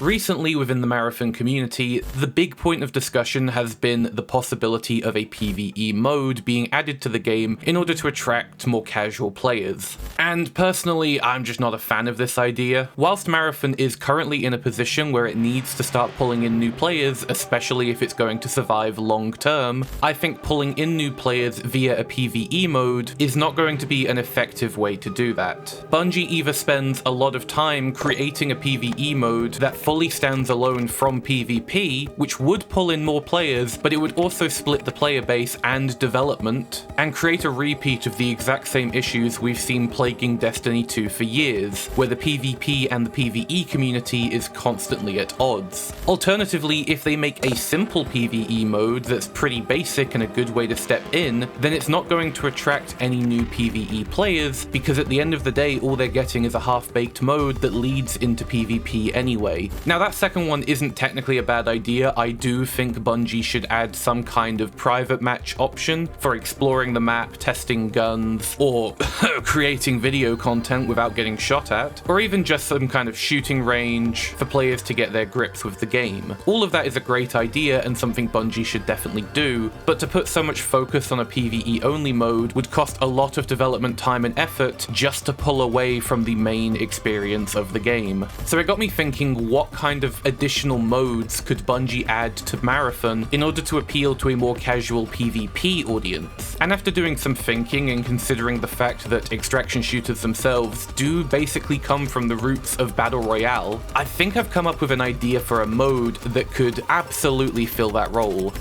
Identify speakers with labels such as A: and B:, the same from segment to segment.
A: Recently within the Marathon community, the big point of discussion has been the possibility of a PvE mode being added to the game in order to attract more casual players. And personally, I'm just not a fan of this idea. Whilst Marathon is currently in a position where it needs to start pulling in new players, especially if it's going to survive long term, I think pulling in new players via a PvE mode is not going to be an effective way to do that. Bungie either spends a lot of time creating a PvE mode that fully stands alone from PvP, which would pull in more players, but it would also split the player base and development, and create a repeat of the exact same issues we've seen plaguing Destiny 2 for years, where the PvP and the PvE community is constantly at odds. Alternatively, if they make a simple PvE mode that's pretty basic and a good way to step in, then it's not going to attract any new PvE players, because at the end of the day all they're getting is a half-baked mode that leads into PvP anyway. Now that second one isn't technically a bad idea. I do think Bungie should add some kind of private match option for exploring the map, testing guns, or creating video content without getting shot at, or even just some kind of shooting range for players to get their grips with the game. All of that is a great idea and something Bungie should definitely do, but to put so much focus on a PvE only mode would cost a lot of development time and effort just to pull away from the main experience of the game. So it got me thinking, what kind of additional modes could Bungie add to Marathon in order to appeal to a more casual PvP audience? And after doing some thinking and considering the fact that extraction shooters themselves do basically come from the roots of Battle Royale, I think I've come up with an idea for a mode that could absolutely fill that role.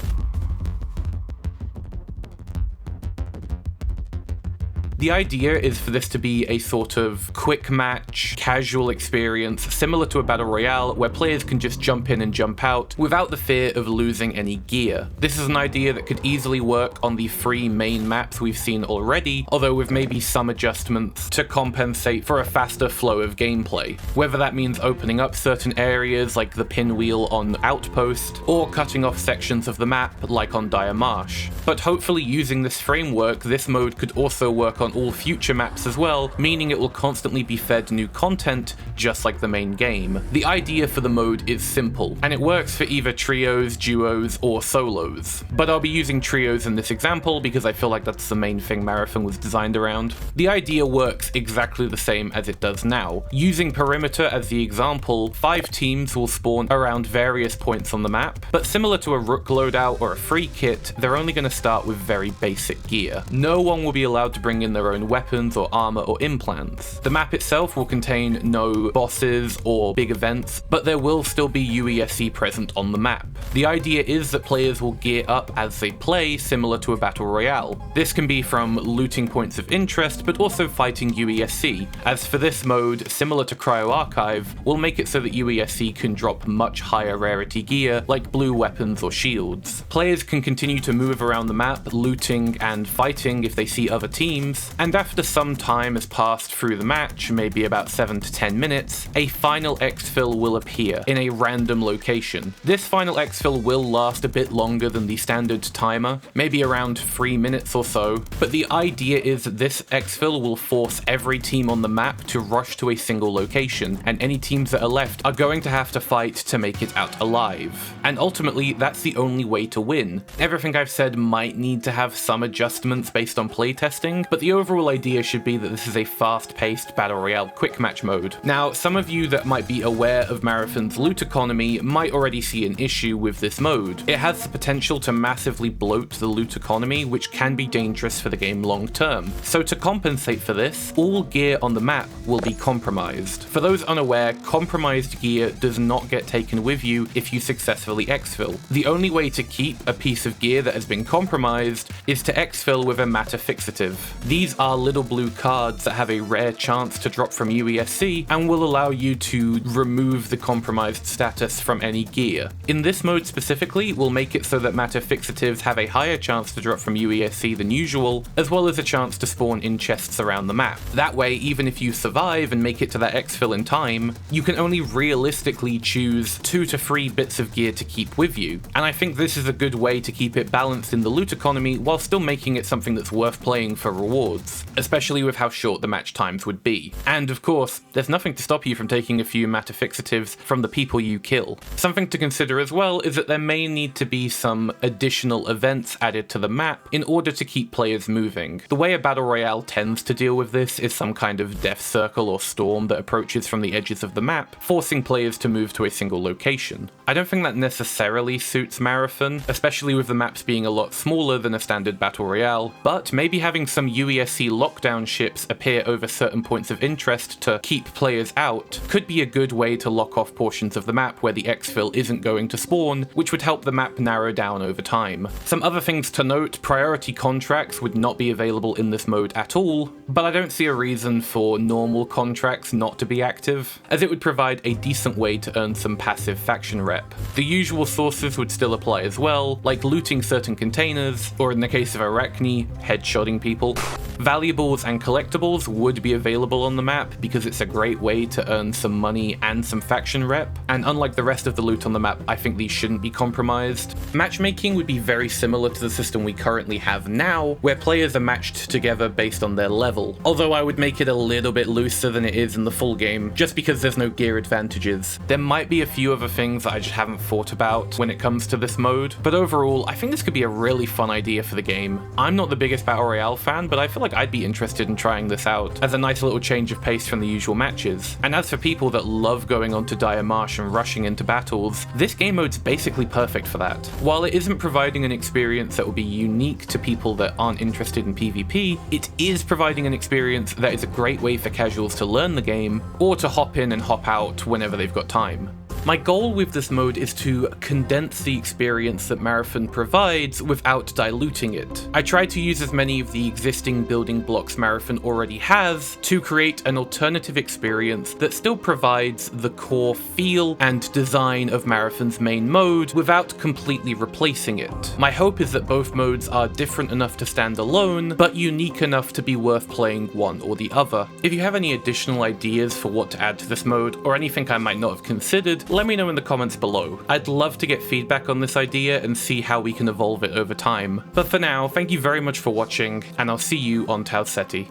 A: The idea is for this to be a sort of quick match, casual experience, similar to a battle royale, where players can just jump in and jump out without the fear of losing any gear. This is an idea that could easily work on the 3 main maps we've seen already, although with maybe some adjustments to compensate for a faster flow of gameplay. Whether that means opening up certain areas like the pinwheel on Outpost, or cutting off sections of the map like on Dire Marsh. But hopefully using this framework, this mode could also work on all future maps as well, meaning it will constantly be fed new content, just like the main game. The idea for the mode is simple, and it works for either trios, duos, or solos. But I'll be using trios in this example because I feel like that's the main thing Marathon was designed around. The idea works exactly the same as it does now. Using Perimeter as the example, 5 teams will spawn around various points on the map, but similar to a Rook loadout or a free kit, they're only going to start with very basic gear. No one will be allowed to bring in their own weapons or armor or implants. The map itself will contain no bosses or big events, but there will still be UESC present on the map. The idea is that players will gear up as they play, similar to a battle royale. This can be from looting points of interest, but also fighting UESC. As for this mode, similar to Cryo Archive, will make it so that UESC can drop much higher rarity gear, like blue weapons or shields. Players can continue to move around the map, looting and fighting if they see other teams, and after some time has passed through the match, maybe about 7 to 10 minutes, a final exfil will appear in a random location. This final exfil will last a bit longer than the standard timer, maybe around 3 minutes or so, but the idea is that this exfil will force every team on the map to rush to a single location, and any teams that are left are going to have to fight to make it out alive. And ultimately, that's the only way to win. Everything I've said might need to have some adjustments based on playtesting, but the overall idea should be that this is a fast-paced battle royale quick match mode. Now, some of you that might be aware of Marathon's loot economy might already see an issue with this mode. It has the potential to massively bloat the loot economy, which can be dangerous for the game long term. So to compensate for this, all gear on the map will be compromised. For those unaware, compromised gear does not get taken with you if you successfully exfil. The only way to keep a piece of gear that has been compromised is to exfil with a matter fixative. These are little blue cards that have a rare chance to drop from UESC and will allow you to remove the compromised status from any gear. In this mode specifically, we'll make it so that matter fixatives have a higher chance to drop from UESC than usual, as well as a chance to spawn in chests around the map. That way, even if you survive and make it to that exfil in time, you can only realistically choose 2 to 3 bits of gear to keep with you. And I think this is a good way to keep it balanced in the loot economy while still making it something that's worth playing for rewards. rewards, especially with how short the match times would be. And of course, there's nothing to stop you from taking a few meta fixatives from the people you kill. Something to consider as well is that there may need to be some additional events added to the map in order to keep players moving. The way a battle royale tends to deal with this is some kind of death circle or storm that approaches from the edges of the map, forcing players to move to a single location. I don't think that necessarily suits Marathon, especially with the maps being a lot smaller than a standard battle royale, but maybe having some UESC lockdown ships appear over certain points of interest to keep players out could be a good way to lock off portions of the map where the exfil isn't going to spawn, which would help the map narrow down over time. Some other things to note: priority contracts would not be available in this mode at all, but I don't see a reason for normal contracts not to be active, as it would provide a decent way to earn some passive faction rep. The usual sources would still apply as well, like looting certain containers, or in the case of Arachne, headshotting people. Valuables and collectibles would be available on the map because it's a great way to earn some money and some faction rep, and unlike the rest of the loot on the map, I think these shouldn't be compromised. Matchmaking would be very similar to the system we currently have now, where players are matched together based on their level, although I would make it a little bit looser than it is in the full game, just because there's no gear advantages. There might be a few other things that I just haven't thought about when it comes to this mode, but overall, I think this could be a really fun idea for the game. I'm not the biggest Battle Royale fan, but I feel like I'd be interested in trying this out, as a nice little change of pace from the usual matches. And as for people that love going onto Dire Marsh and rushing into battles, this game mode's basically perfect for that. While it isn't providing an experience that will be unique to people that aren't interested in PvP, it is providing an experience that is a great way for casuals to learn the game, or to hop in and hop out whenever they've got time. My goal with this mode is to condense the experience that Marathon provides without diluting it. I try to use as many of the existing building blocks Marathon already has to create an alternative experience that still provides the core feel and design of Marathon's main mode without completely replacing it. My hope is that both modes are different enough to stand alone, but unique enough to be worth playing one or the other. If you have any additional ideas for what to add to this mode, or anything I might not have considered, let me know in the comments below. I'd love to get feedback on this idea and see how we can evolve it over time. But for now, thank you very much for watching, and I'll see you on Tau Ceti.